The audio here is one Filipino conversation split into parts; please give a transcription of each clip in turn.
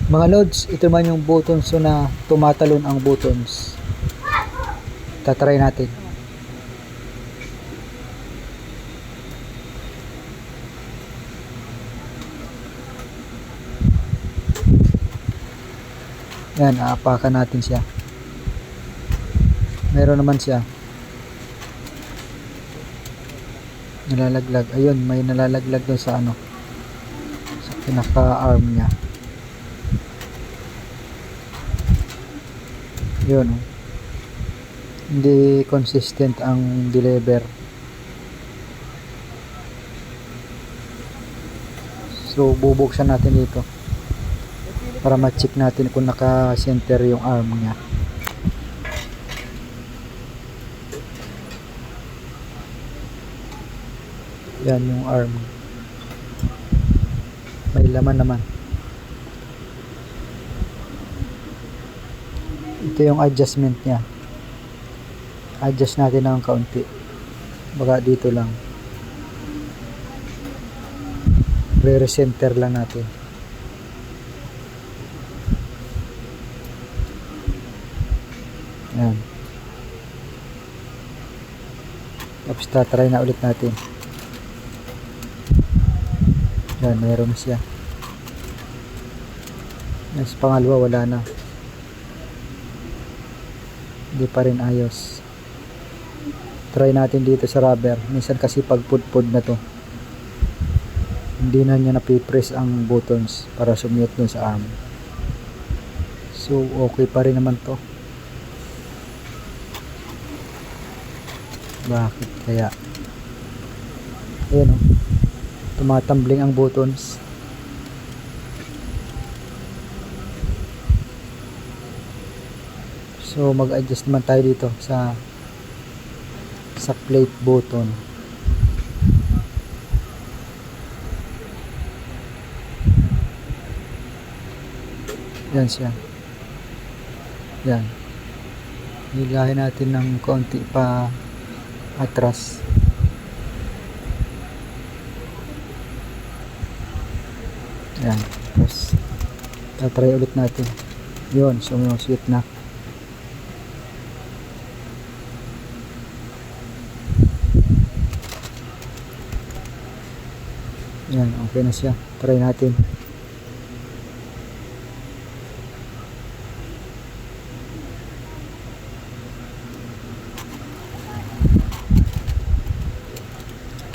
Mga loads, ito man yung buttons na tumatalon ang buttons. Tatry natin. Yan, aapakan natin siya. Meron naman siya. Nalalaglag. Ayun, may nalalaglag doon sa ano. Sa pinaka-arm niya. Yun. Hindi consistent ang deliver. So, bubuksan natin dito. Para ma-check natin kung naka-center yung arm niya. Yan yung arm. May laman naman. Ito yung adjustment niya. Adjust natin ng kaunti. Baka dito lang. Re-center lang natin. Yan. Tapos tatry na ulit natin. Yan, meron na siya. Yan, sa pangalawa wala na. Hindi pa rin ayos. Try natin dito sa rubber. Minsan kasi pag pudpud na to, hindi na niya napipress ang buttons para sumiyot dun sa arm. So okay pa rin naman to. Bakit kaya? Ayan o, tumatambling ang buttons. So mag-adjust naman tayo dito sa plate button. Yan siya. Yan. Hilahin natin ng konti pa atras. Yan. Tapos tatry ulit natin. Yun, sumusweet na. Yan, okay na siya. Try natin.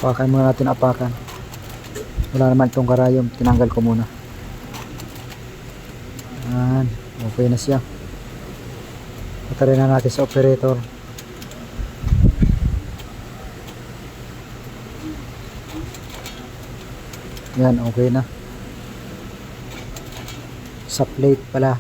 Apakan muna natin, apakan. Wala naman itong karayom. Tinanggal ko muna. Yan, okay na siya. Patry na natin sa operator. Yan, okay na. Sa plate pala.